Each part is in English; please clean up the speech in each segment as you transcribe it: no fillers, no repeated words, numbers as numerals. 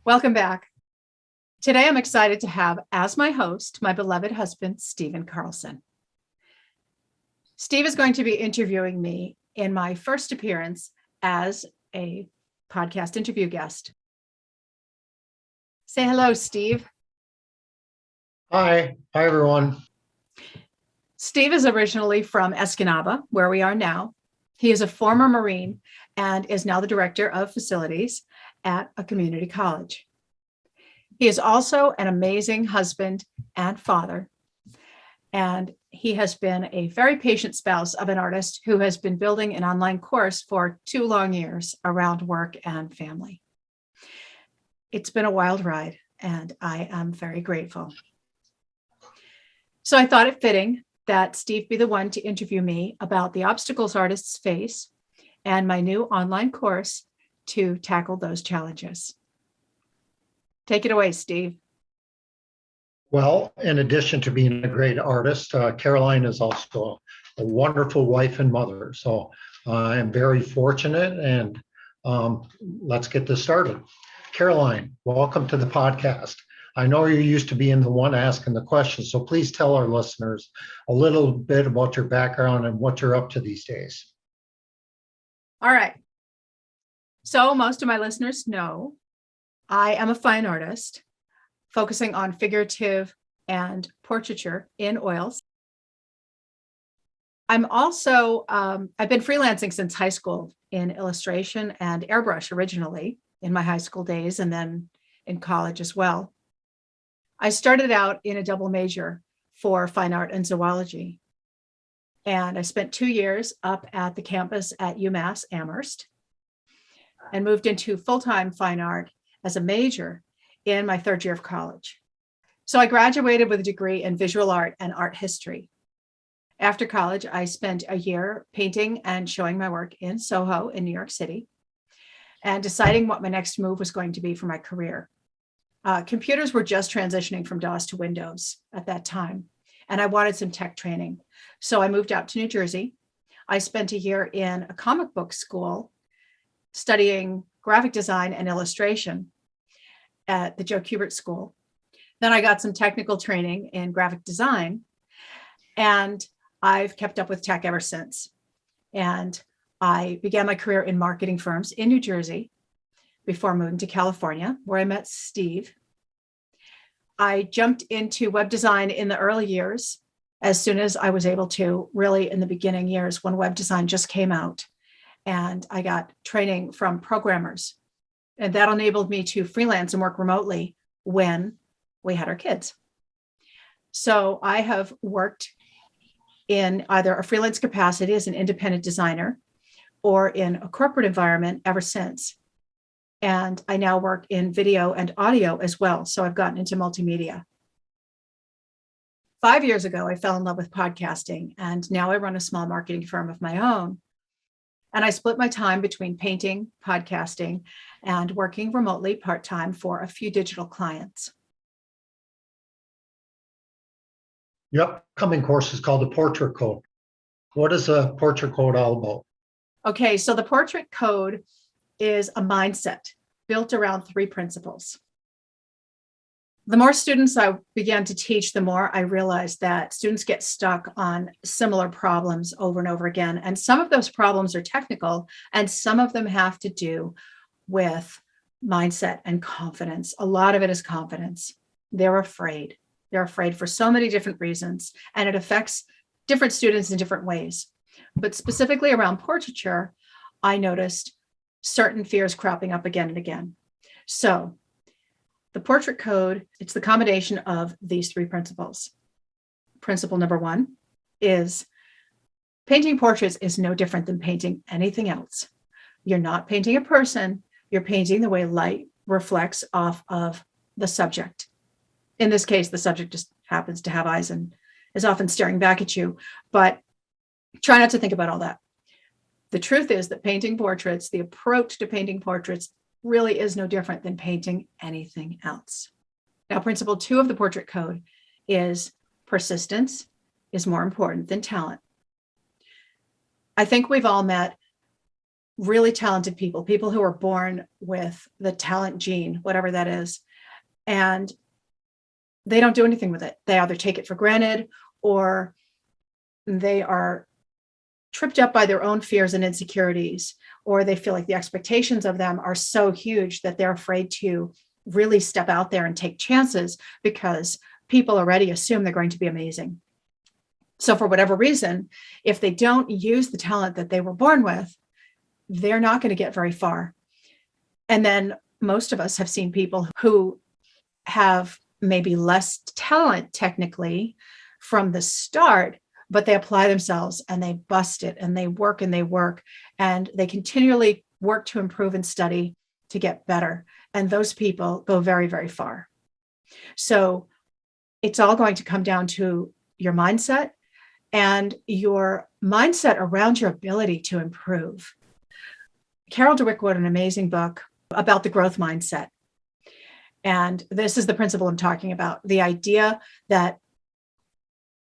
Welcome back. Today, I'm excited to have as my host, my beloved husband, Stephen Carlson. Steve is going to be interviewing me in my first appearance as a podcast interview guest. Say hello, Steve. Hi everyone. Steve is originally from Escanaba, where we are now. He is a former Marine and is now the director of facilities at a community college. He is also an amazing husband and father, and he has been a very patient spouse of an artist who has been building an online course for 2 long years around work and family. It's been a wild ride, and I am very grateful. So I thought it fitting that Steve be the one to interview me about the obstacles artists face and my new online course to tackle those challenges. Take it away, Steve. Well, in addition to being a great artist, Caroline is also a wonderful wife and mother. So I am very fortunate, and let's get this started. Caroline, welcome to the podcast. I know you're used to being the one asking the questions, so please tell our listeners a little bit about your background and what you're up to these days. All right. So most of my listeners know I am a fine artist focusing on figurative and portraiture in oils. I'm also, I've been freelancing since high school in illustration and airbrush originally in my high school days and then in college as well. I started out in a double major for fine art and zoology. And I spent 2 years up at the campus at UMass Amherst and moved into full-time fine art as a major in my 3rd year of college. So I graduated with a degree in visual art and art history. After college, I spent a year painting and showing my work in Soho in New York City and deciding what my next move was going to be for my career. Computers were just transitioning from DOS to Windows at that time, and I wanted some tech training. So I moved out to New Jersey. I spent a year in a comic book school studying graphic design and illustration at the Joe Kubert School. Then I got some technical training in graphic design, and I've kept up with tech ever since. And I began my career in marketing firms in New Jersey before moving to California, where I met Steve. I jumped into web design in the early years, as soon as I was able to, really in the beginning years when web design just came out. And I got training from programmers. And that enabled me to freelance and work remotely when we had our kids. So I have worked in either a freelance capacity as an independent designer or in a corporate environment ever since. And I now work in video and audio as well. So I've gotten into multimedia. 5 years ago, I fell in love with podcasting, and now I run a small marketing firm of my own. And I split my time between painting, podcasting, and working remotely part-time for a few digital clients. Your upcoming course is called the Portrait Code. What is a Portrait Code all about? Okay, so the Portrait Code is a mindset built around 3 principles. The more students I began to teach, the more I realized that students get stuck on similar problems over and over again. And some of those problems are technical, and some of them have to do with mindset and confidence. A lot of it is confidence. They're afraid. They're afraid for so many different reasons, and it affects different students in different ways. But specifically around portraiture, I noticed certain fears cropping up again and again. So the Portrait Code, it's the combination of these 3 principles. Principle number 1 is painting portraits is no different than painting anything else. You're not painting a person, you're painting the way light reflects off of the subject. In this case, the subject just happens to have eyes and is often staring back at you, but try not to think about all that. The truth is that painting portraits, the approach to painting portraits really is no different than painting anything else. Now, principle 2 of the Portrait Code is persistence is more important than talent. I think we've all met really talented people, people who are born with the talent gene, whatever that is, and they don't do anything with it. They either take it for granted or they are tripped up by their own fears and insecurities, or they feel like the expectations of them are so huge that they're afraid to really step out there and take chances because people already assume they're going to be amazing. So for whatever reason, if they don't use the talent that they were born with, they're not going to get very far. And then most of us have seen people who have maybe less talent technically from the start, but they apply themselves and they bust it and they work and they continually work to improve and study to get better. And those people go very, very far. So it's all going to come down to your mindset and your mindset around your ability to improve. Carol Dweck wrote an amazing book about the growth mindset. And this is the principle I'm talking about, the idea that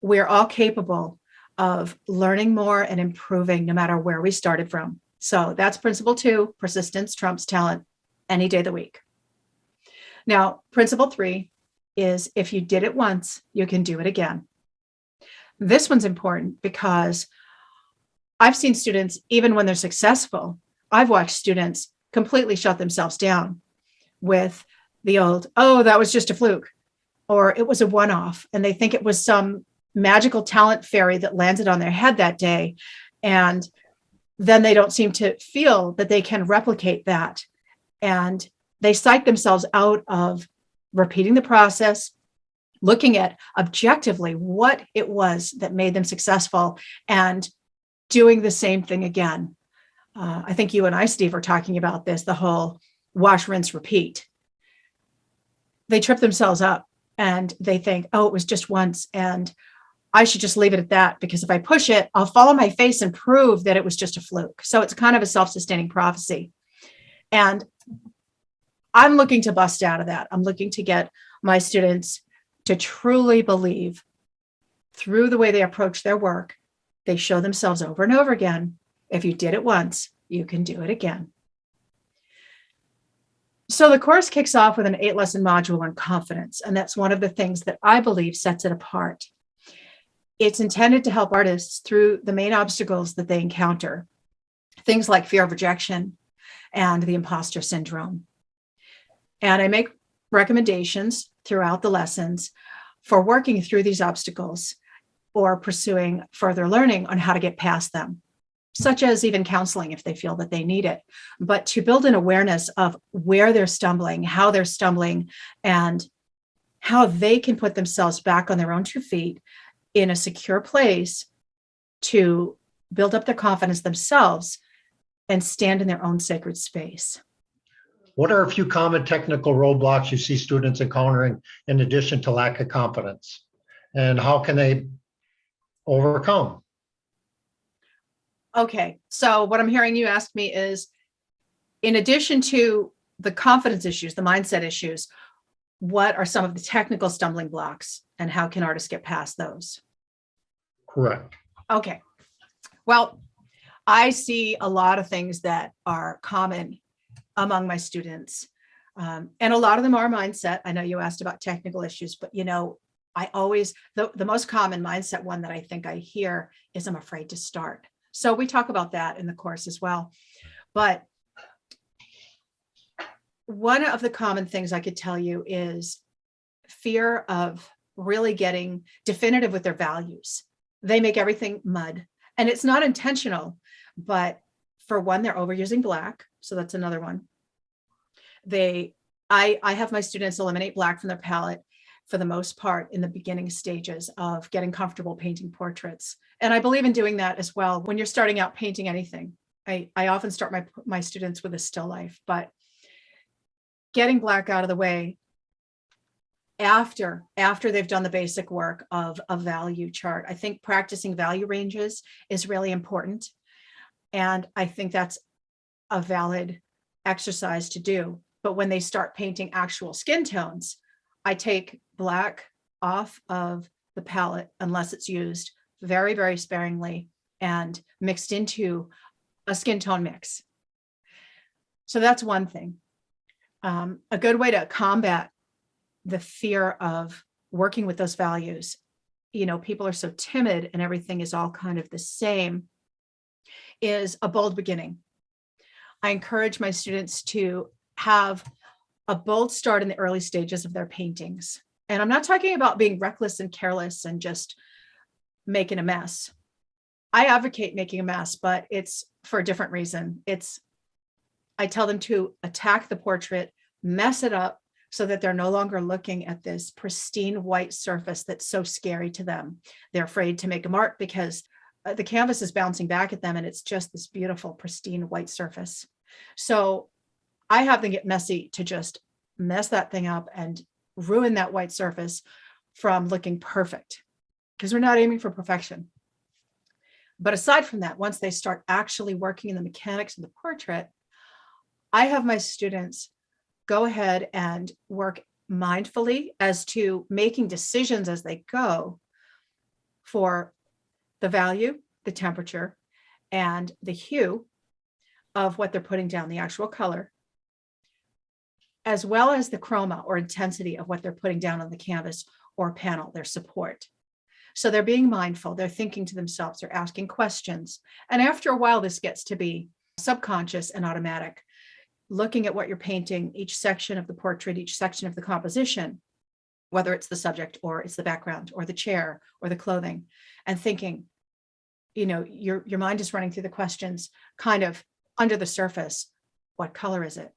we're all capable of learning more and improving no matter where we started from. So that's principle 2, persistence trumps talent any day of the week. Now, principle 3 is if you did it once, you can do it again. This one's important because I've seen students, even when they're successful, I've watched students completely shut themselves down with the old, oh, that was just a fluke, or it was a one-off, and they think it was some magical talent fairy that landed on their head that day. And then they don't seem to feel that they can replicate that. And they psych themselves out of repeating the process, looking at objectively what it was that made them successful and doing the same thing again. I think you and I, Steve, are talking about this, the whole wash, rinse, repeat. They trip themselves up and they think, oh, it was just once and I should just leave it at that because if I push it, I'll fall on my face and prove that it was just a fluke. So it's kind of a self-sustaining prophecy. And I'm looking to bust out of that. I'm looking to get my students to truly believe through the way they approach their work, they show themselves over and over again. If you did it once, you can do it again. So the course kicks off with an 8-lesson module on confidence, and that's one of the things that I believe sets it apart. It's intended to help artists through the main obstacles that they encounter, things like fear of rejection and the imposter syndrome. And I make recommendations throughout the lessons for working through these obstacles or pursuing further learning on how to get past them, such as even counseling if they feel that they need it, but to build an awareness of where they're stumbling, and how they can put themselves back on their own 2 feet in a secure place to build up their confidence themselves and stand in their own sacred space. What are a few common technical roadblocks you see students encountering in addition to lack of confidence? And how can they overcome? Okay, so what I'm hearing you ask me is, in addition to the confidence issues, the mindset issues, what are some of the technical stumbling blocks and how can artists get past those? Correct. Okay, well, I see a lot of things that are common among my students. And a lot of them are mindset. I know you asked about technical issues, but I always, the most common mindset one that I think I hear is I'm afraid to start. So we talk about that in the course as well. But one of the common things I could tell you is fear of really getting definitive with their values. They make everything mud, and it's not intentional, but for one, they're overusing black. So that's another one. I have my students eliminate black from their palette for the most part in the beginning stages of getting comfortable painting portraits. And I believe in doing that as well. When you're starting out painting anything, I often start my students with a still life, but getting black out of the way after they've done the basic work of a value chart. I think practicing value ranges is really important. And I think that's a valid exercise to do. But when they start painting actual skin tones, I take black off of the palette unless it's used very, very sparingly and mixed into a skin tone mix. So that's one thing. A good way to combat the fear of working with those values, people are so timid and everything is all kind of the same, is a bold beginning. I encourage my students to have a bold start in the early stages of their paintings. And I'm not talking about being reckless and careless and just making a mess. I advocate making a mess, but it's for a different reason. I tell them to attack the portrait, mess it up so that they're no longer looking at this pristine white surface that's so scary to them. They're afraid to make a mark because the canvas is bouncing back at them and it's just this beautiful, pristine white surface. So I have them get messy to just mess that thing up and ruin that white surface from looking perfect, because we're not aiming for perfection. But aside from that, once they start actually working in the mechanics of the portrait, I have my students go ahead and work mindfully as to making decisions as they go for the value, the temperature, and the hue of what they're putting down, the actual color, as well as the chroma or intensity of what they're putting down on the canvas or panel, their support. So they're being mindful, they're thinking to themselves, they're asking questions. And after a while, this gets to be subconscious and automatic, looking at what you're painting, each section of the portrait, each section of the composition, whether it's the subject or it's the background or the chair or the clothing, and thinking, your mind is running through the questions kind of under the surface. What color is it?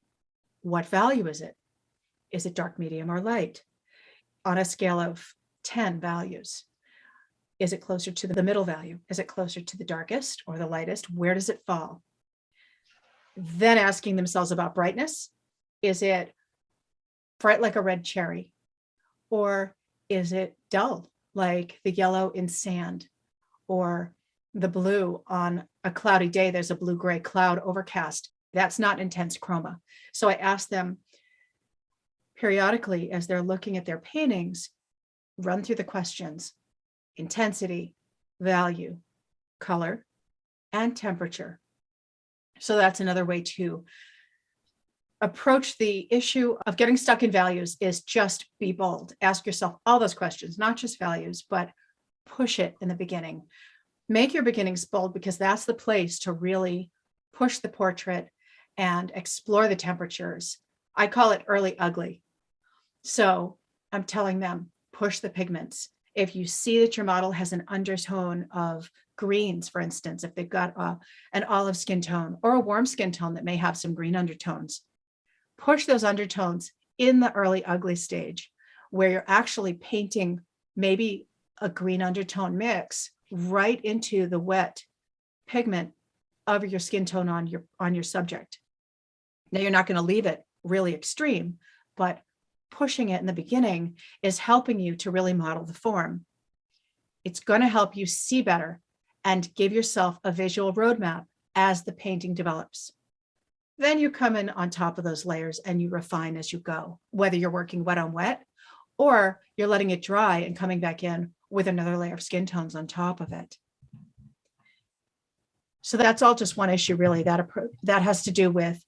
What value is it? Is it dark, medium, or light? On a scale of 10 values, is it closer to the middle value? Is it closer to the darkest or the lightest? Where does it fall? Then asking themselves about brightness. Is it bright like a red cherry? Or is it dull like the yellow in sand or the blue on a cloudy day? There's a blue-gray cloud overcast. That's not intense chroma. So I ask them periodically as they're looking at their paintings, run through the questions: intensity, value, color, and temperature. So that's another way to approach the issue of getting stuck in values, is just be bold. Ask yourself all those questions, not just values, but push it in the beginning. Make your beginnings bold, because that's the place to really push the portrait and explore the temperatures. I call it early ugly. So I'm telling them, push the pigments. If you see that your model has an undertone of greens, for instance, if they've got an olive skin tone or a warm skin tone that may have some green undertones, push those undertones in the early ugly stage, where you're actually painting maybe a green undertone mix right into the wet pigment of your skin tone on your subject. Now, you're not going to leave it really extreme, but pushing it in the beginning is helping you to really model the form. It's going to help you see better and give yourself a visual roadmap as the painting develops. Then you come in on top of those layers and you refine as you go, whether you're working wet on wet or you're letting it dry and coming back in with another layer of skin tones on top of it. So that's all just one issue, really, that has to do with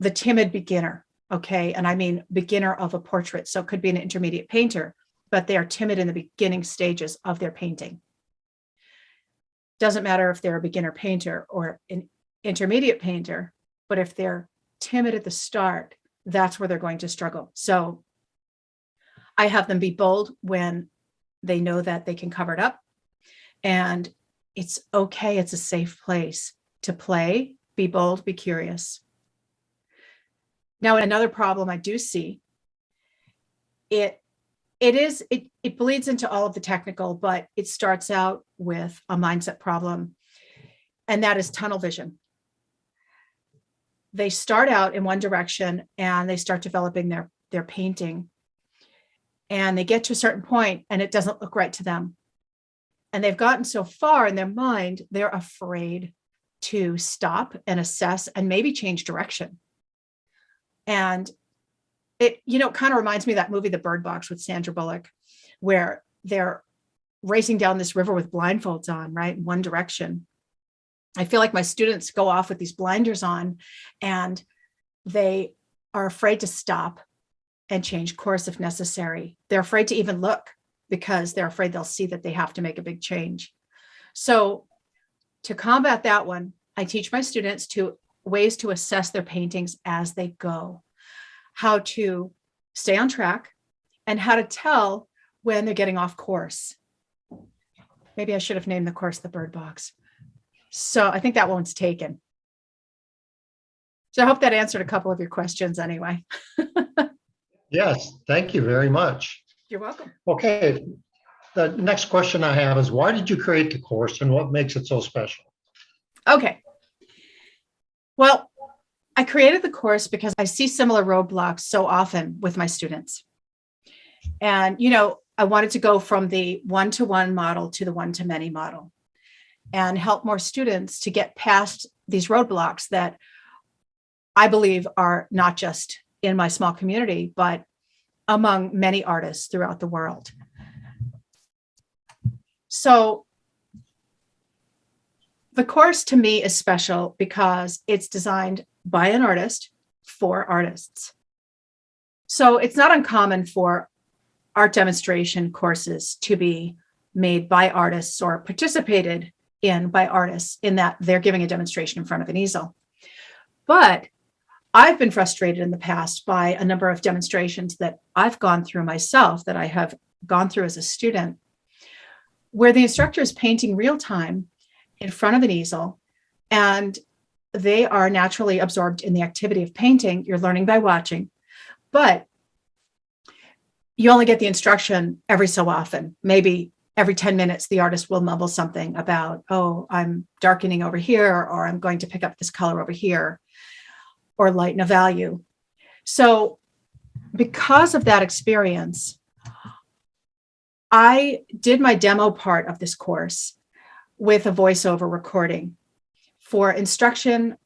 the timid beginner. Okay. And I mean beginner of a portrait. So it could be an intermediate painter, but they are timid in the beginning stages of their painting. Doesn't matter if they're a beginner painter or an intermediate painter, but if they're timid at the start, that's where they're going to struggle. So I have them be bold when they know that they can cover it up. And it's okay. It's a safe place to play, be bold, be curious. Now, another problem I do see, it bleeds into all of the technical, but it starts out with a mindset problem, and that is tunnel vision. They start out in one direction and they start developing their painting, and they get to a certain point and it doesn't look right to them. And they've gotten so far in their mind, they're afraid to stop and assess and maybe change direction. And it, kind of reminds me of that movie, The Bird Box, with Sandra Bullock, where they're racing down this river with blindfolds on, right, in one direction. I feel like my students go off with these blinders on, and They are afraid to stop and change course if necessary. They're afraid to even look because they're afraid they'll see that they have to make a big change. So to combat that one, I teach my students ways to assess their paintings as they go, how to stay on track, and how to tell when they're getting off course. Maybe I should have named the course the Bird Box. So I think that one's taken. So I hope that answered a couple of your questions anyway. Yes, thank you very much. You're welcome. Okay, the next question I have is, why did you create the course and what makes it so special? Okay. Well, I created the course because I see similar roadblocks so often with my students. And, I wanted to go from the one-to-one model to the one-to-many model and help more students to get past these roadblocks that I believe are not just in my small community, but among many artists throughout the world. So the course to me is special because it's designed by an artist for artists. So it's not uncommon for art demonstration courses to be made by artists or participated in by artists in that they're giving a demonstration in front of an easel. But I've been frustrated in the past by a number of demonstrations that I've gone through myself, that I have gone through as a student, where the instructor is painting real time in front of an easel, and they are naturally absorbed in the activity of painting. You're learning by watching, but you only get the instruction every so often. Maybe every 10 minutes, the artist will mumble something about, oh, I'm darkening over here, or I'm going to pick up this color over here, or lighten a value. So because of that experience, I did my demo part of this course with a voiceover recording for instruction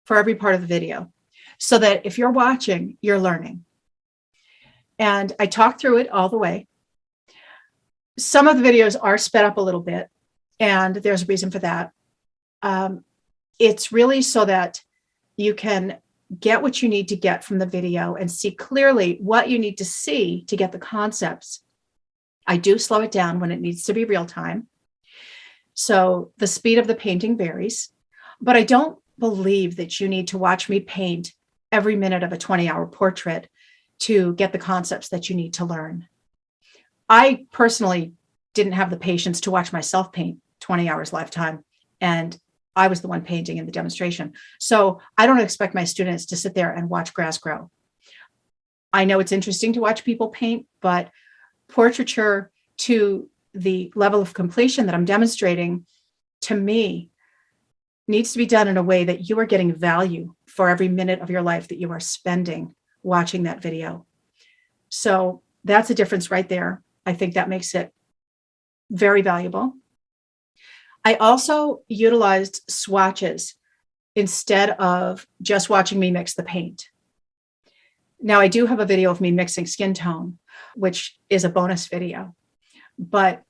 for every part of the video, so that if you're watching, you're learning. And I talked through it all the way. Some of the videos are sped up a little bit, and there's a reason for that. It's really so that you can get what you need to get from the video and see clearly what you need to see to get the concepts. I do slow it down when it needs to be real time. So the speed of the painting varies, but I don't believe that you need to watch me paint every minute of a 20-hour portrait to get the concepts that you need to learn. I personally didn't have the patience to watch myself paint 20 hours lifetime, and I was the one painting in the demonstration. So I don't expect my students to sit there and watch grass grow. I know it's interesting to watch people paint, but portraiture to the level of completion that I'm demonstrating, to me, needs to be done in a way that you are getting value for every minute of your life that you are spending watching that video. So that's a difference right there. I think that makes it very valuable. I also utilized swatches instead of just watching me mix the paint. Now, I do have a video of me mixing skin tone, which is a bonus video. But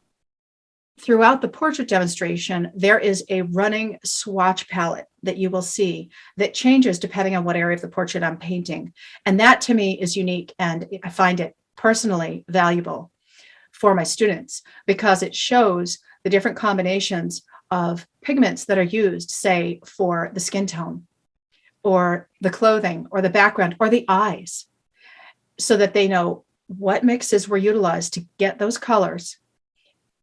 throughout the portrait demonstration, there is a running swatch palette that you will see that changes depending on what area of the portrait I'm painting. And that to me is unique, and I find it personally valuable for my students because it shows the different combinations of pigments that are used, say, for the skin tone or the clothing or the background or the eyes, so that they know what mixes were utilized to get those colors.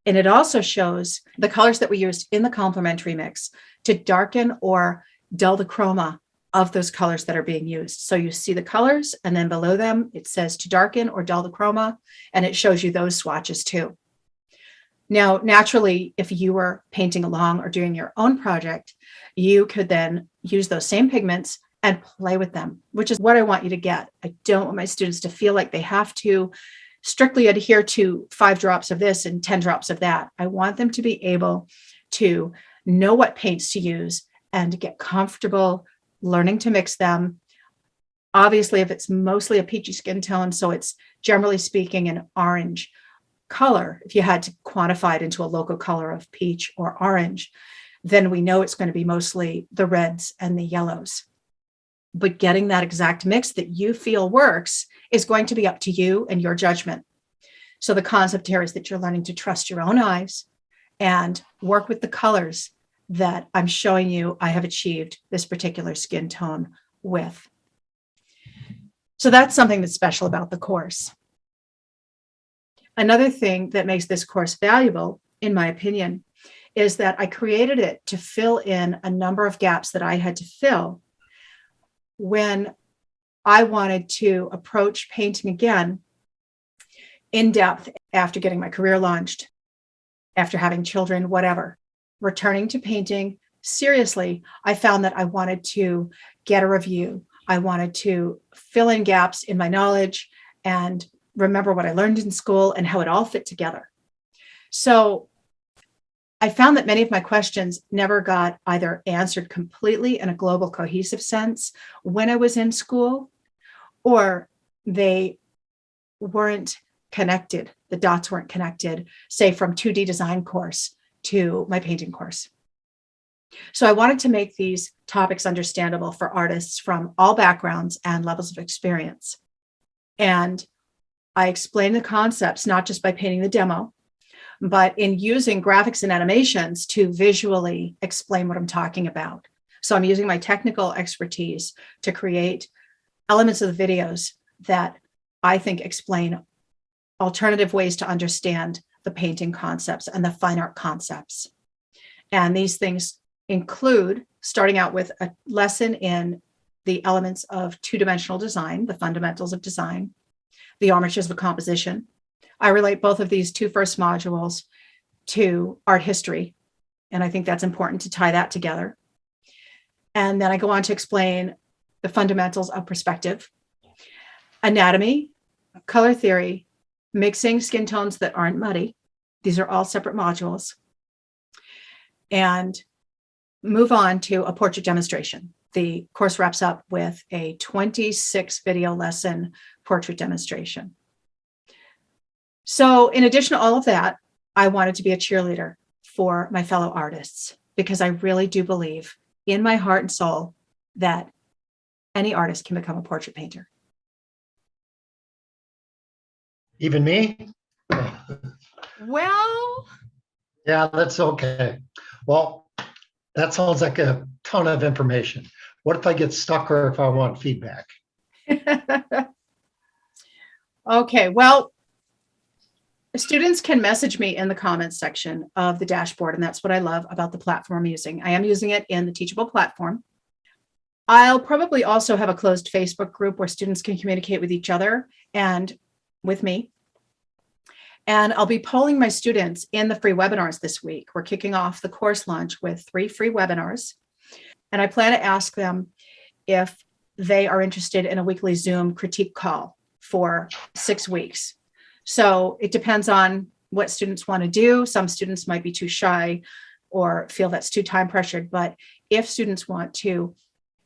And it also shows the colors that we used in the complementary mix to darken or dull the chroma of those colors that are being used. So you see the colors, and then below them, it says to darken or dull the chroma, and it shows you those swatches too. Now, naturally, if you were painting along or doing your own project, you could then use those same pigments and play with them, which is what I want you to get. I don't want my students to feel like they have to strictly adhere to 5 drops of this and 10 drops of that. I want them to be able to know what paints to use and to get comfortable learning to mix them. Obviously, if it's mostly a peachy skin tone, so it's generally speaking an orange color, if you had to quantify it into a local color of peach or orange, then we know it's going to be mostly the reds and the yellows. but getting that exact mix that you feel works is going to be up to you and your judgment. So the concept here is that you're learning to trust your own eyes and work with the colors that I'm showing you I have achieved this particular skin tone with. So that's something that's special about the course. Another thing that makes this course valuable, in my opinion, is that I created it to fill in a number of gaps that I had to fill when I wanted to approach painting again in depth after getting my career launched, after having children, whatever. Returning to painting seriously, I found that I wanted to get a review. I wanted to fill in gaps in my knowledge and remember what I learned in school and how it all fit together. So I found that many of my questions never got either answered completely in a global cohesive sense when I was in school, or they weren't connected. The dots weren't connected, say from 2D design course to my painting course. So I wanted to make these topics understandable for artists from all backgrounds and levels of experience. And I explain the concepts, not just by painting the demo, but in using graphics and animations to visually explain what I'm talking about. So I'm using my technical expertise to create elements of the videos that I think explain alternative ways to understand the painting concepts and the fine art concepts. And these things include starting out with a lesson in the elements of two-dimensional design, the fundamentals of design, the armatures of composition. I relate both of these two first modules to art history, and I think that's important to tie that together. And then I go on to explain the fundamentals of perspective, anatomy, color theory, mixing skin tones that aren't muddy. These are all separate modules. And move on to a portrait demonstration. The course wraps up with a 26 video lesson portrait demonstration. So in addition to all of that, I wanted to be a cheerleader for my fellow artists, because I really do believe in my heart and soul that any artist can become a portrait painter. Even me? Well, Yeah, that's okay. Well, that sounds like a ton of information. What if I get stuck or if I want feedback? okay, well, students can message me in the comments section of the dashboard, and that's what I love about the platform I'm using. I am using it in the Teachable platform. I'll probably also have a closed Facebook group where students can communicate with each other and with me. And I'll be polling my students in the free webinars this week. We're kicking off the course launch with 3 free webinars. And I plan to ask them if they are interested in a weekly Zoom critique call for 6 weeks. So it depends on what students want to do. Some students might be too shy or feel that's too time pressured. But if students want to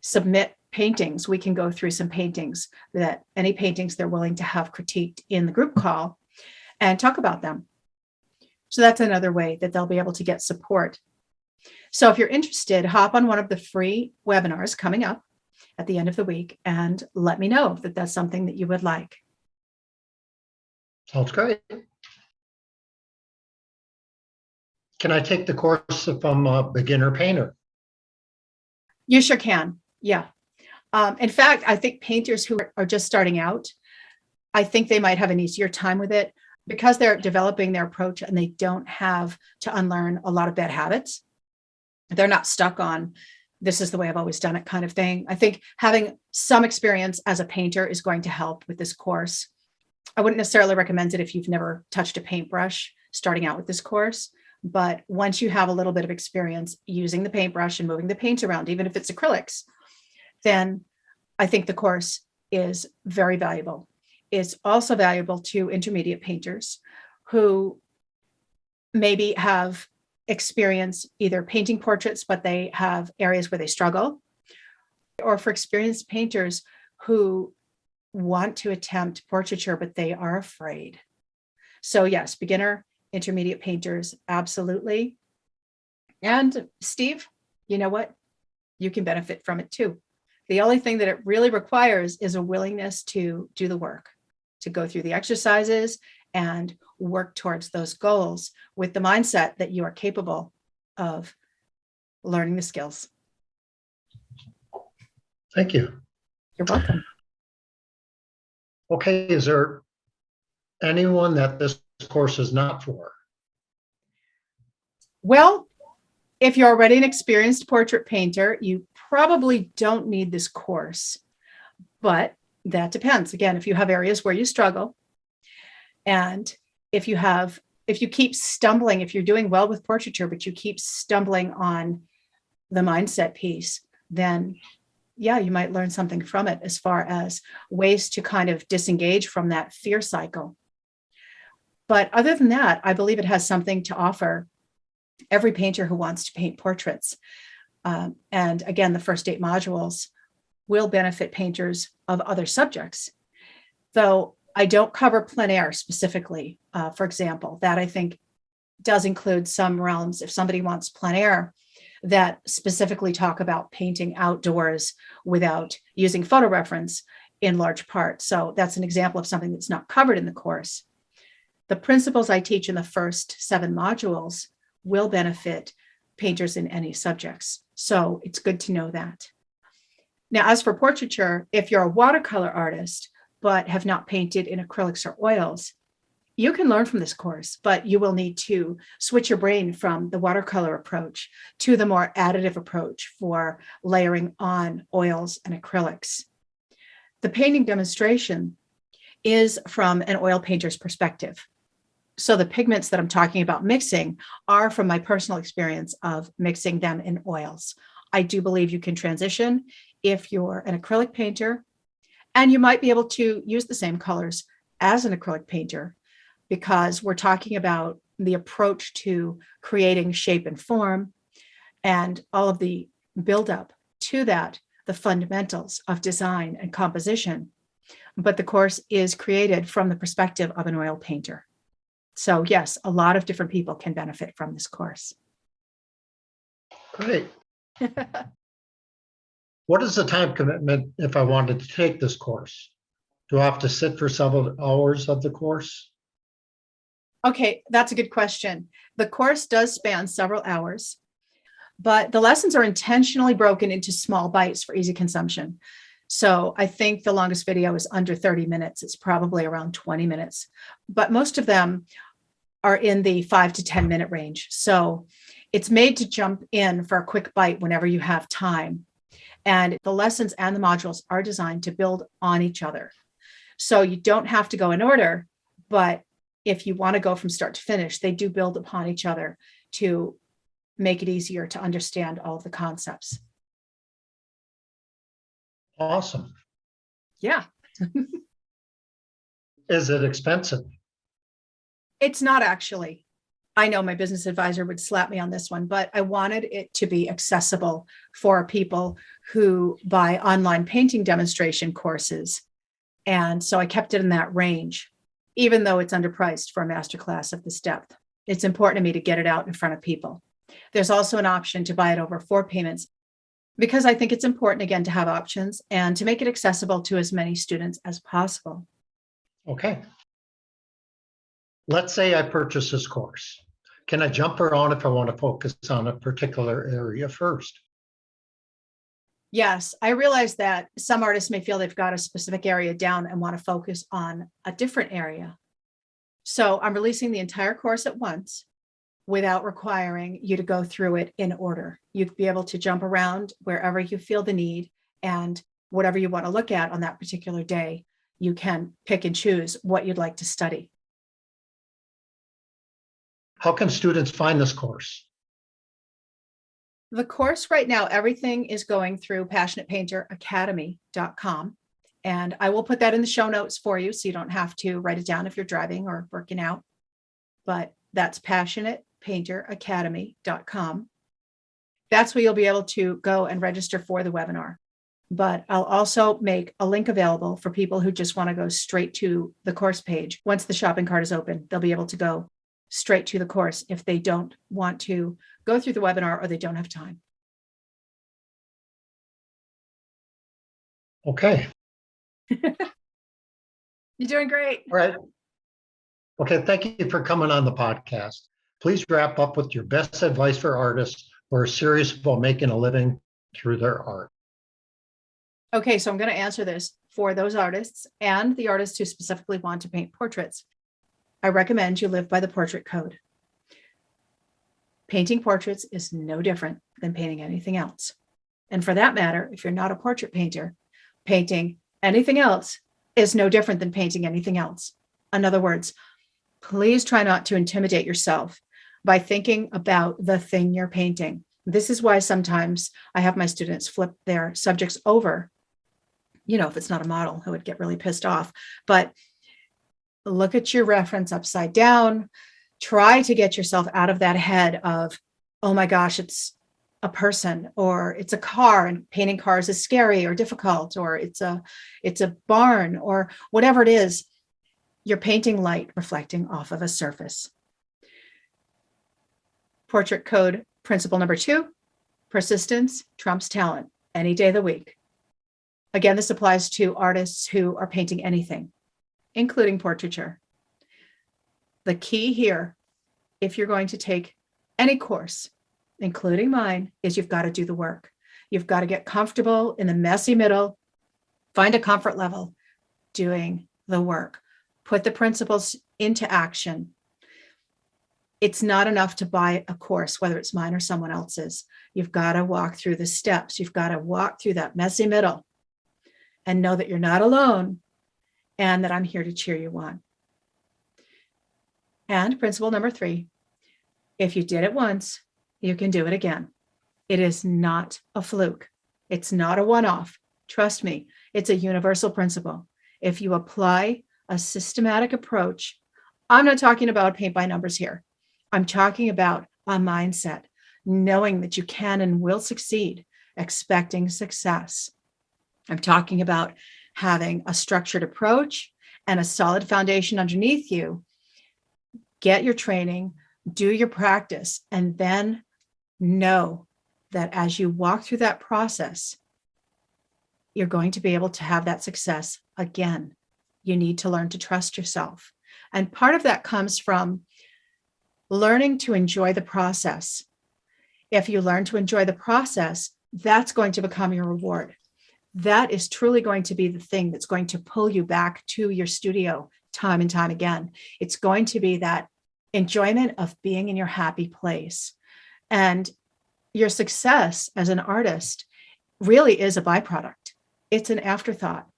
submit paintings, we can go through some paintings, that any paintings they're willing to have critiqued in the group call and talk about them. So that's another way that they'll be able to get support. So if you're interested, hop on one of the free webinars coming up at the end of the week and let me know that that's something that you would like. Sounds great. Can I take the course if I'm a beginner painter? You sure can. Yeah. In fact, I think painters who are just starting out, I think they might have an easier time with it because they're developing their approach and they don't have to unlearn a lot of bad habits. They're not stuck on this is the way I've always done it kind of thing. I think having some experience as a painter is going to help with this course. I wouldn't necessarily recommend it if you've never touched a paintbrush starting out with this course. But once you have a little bit of experience using the paintbrush and moving the paint around, even if it's acrylics, then I think the course is very valuable. It's also valuable to intermediate painters who maybe have experience either painting portraits, but they have areas where they struggle, or for experienced painters who want to attempt portraiture, but they are afraid. So yes, beginner, intermediate painters, absolutely. And Steve, you know what? You can benefit from it too, The only thing that it really requires is a willingness to do the work, to go through the exercises and work towards those goals with the mindset that you are capable of learning the skills. Thank you. You're welcome. Okay, is there anyone that this course is not for? Well, if you're already an experienced portrait painter, you probably don't need this course, but that depends. Again, if you have areas where you struggle, and if you keep stumbling, if you're doing well with portraiture, but you keep stumbling on the mindset piece, then yeah, you might learn something from it as far as ways to kind of disengage from that fear cycle. But other than that, I believe it has something to offer every painter who wants to paint portraits. And again, the first 8 modules will benefit painters of other subjects. Though I don't cover plein air specifically, for example, that I think does include some realms. If somebody wants plein air, that specifically talk about painting outdoors without using photo reference in large part. So that's an example of something that's not covered in the course. The principles I teach in the first 7 modules will benefit painters in any subjects. So it's good to know that. Now, as for portraiture, if you're a watercolor artist, but have not painted in acrylics or oils, you can learn from this course, but you will need to switch your brain from the watercolor approach to the more additive approach for layering on oils and acrylics. The painting demonstration is from an oil painter's perspective. So the pigments that I'm talking about mixing are from my personal experience of mixing them in oils. I do believe you can transition if you're an acrylic painter, and you might be able to use the same colors as an acrylic painter, because we're talking about the approach to creating shape and form and all of the buildup to that, the fundamentals of design and composition. But the course is created from the perspective of an oil painter. So yes, a lot of different people can benefit from this course. Great. What is the time commitment if I wanted to take this course? Do I have to sit for several hours of the course? Okay, that's a good question. The course does span several hours, but the lessons are intentionally broken into small bites for easy consumption. So I think the longest video is under 30 minutes. It's probably around 20 minutes, but most of them are in the 5 to 10 minute range. So it's made to jump in for a quick bite whenever you have time. And the lessons and the modules are designed to build on each other. So you don't have to go in order, but if you want to go from start to finish, they do build upon each other to make it easier to understand all of the concepts. Awesome. Yeah. Is it expensive? It's not actually. I know my business advisor would slap me on this one, but I wanted it to be accessible for people who buy online painting demonstration courses. And so I kept it in that range, even though it's underpriced for a masterclass of this depth. It's important to me to get it out in front of people. There's also an option to buy it over 4 payments, because I think it's important, again, to have options and to make it accessible to as many students as possible. Okay. Let's say I purchase this course. Can I jump around if I want to focus on a particular area first? Yes, I realize that some artists may feel they've got a specific area down and want to focus on a different area. So I'm releasing the entire course at once without requiring you to go through it in order. You'd be able to jump around wherever you feel the need, and whatever you want to look at on that particular day, you can pick and choose what you'd like to study. How can students find this course? The course right now, everything is going through passionatepainteracademy.com. And I will put that in the show notes for you, so you don't have to write it down if you're driving or working out. But that's passionatepainteracademy.com. That's where you'll be able to go and register for the webinar. But I'll also make a link available for people who just want to go straight to the course page. Once the shopping cart is open, they'll be able to go straight to the course if they don't want to go through the webinar or they don't have time. Okay. You're doing great. All right. Okay. Thank you for coming on the podcast. Please wrap up with your best advice for artists who are serious about making a living through their art. Okay, so I'm going to answer this for those artists and the artists who specifically want to paint portraits. I recommend you live by the portrait code. Painting portraits is no different than painting anything else. And for that matter, if you're not a portrait painter, painting anything else is no different than painting anything else. In other words, please try not to intimidate yourself by thinking about the thing you're painting. This is why sometimes I have my students flip their subjects over. You know, if it's not a model, I would get really pissed off. But look at your reference upside down. Try to get yourself out of that head of, oh my gosh, it's a person, or it's a car, and painting cars is scary or difficult, or it's a barn, or whatever it is. You're painting light reflecting off of a surface. Portrait code principle number 2, persistence trumps talent any day of the week. Again, this applies to artists who are painting anything, including portraiture. The key here, if you're going to take any course, including mine, is you've got to do the work. You've got to get comfortable in the messy middle, find a comfort level doing the work, put the principles into action. It's not enough to buy a course, whether it's mine or someone else's. You've got to walk through the steps. You've got to walk through that messy middle and know that you're not alone and that I'm here to cheer you on. And principle number 3, if you did it once, you can do it again. It is not a fluke. It's not a one-off. Trust me, it's a universal principle. If you apply a systematic approach, I'm not talking about paint by numbers here. I'm talking about a mindset, knowing that you can and will succeed, expecting success. I'm talking about having a structured approach and a solid foundation underneath you. Get your training, do your practice, and then know that as you walk through that process, you're going to be able to have that success again. You need to learn to trust yourself. And part of that comes from learning to enjoy the process. If you learn to enjoy the process, that's going to become your reward. That is truly going to be the thing that's going to pull you back to your studio time and time again. It's going to be that enjoyment of being in your happy place. And your success as an artist really is a byproduct. It's an afterthought,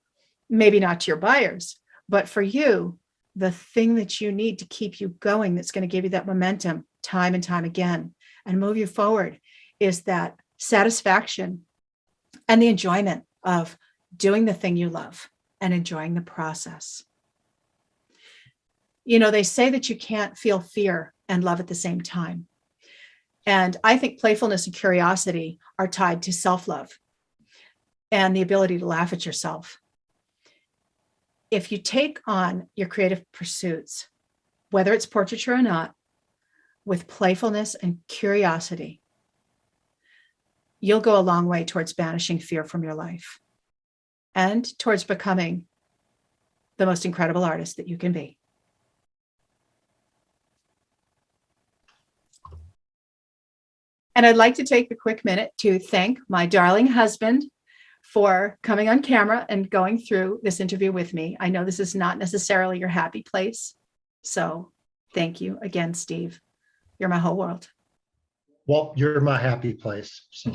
maybe not to your buyers, but for you, the thing that you need to keep you going, that's going to give you that momentum time and time again and move you forward, is that satisfaction and the enjoyment of doing the thing you love and enjoying the process. You know, they say that you can't feel fear and love at the same time. And I think playfulness and curiosity are tied to self-love and the ability to laugh at yourself. If you take on your creative pursuits, whether it's portraiture or not, with playfulness and curiosity, you'll go a long way towards banishing fear from your life and towards becoming the most incredible artist that you can be. And I'd like to take a quick minute to thank my darling husband for coming on camera and going through this interview with me. I know this is not necessarily your happy place. So thank you again, Steve. You're my whole world. Well, you're my happy place. So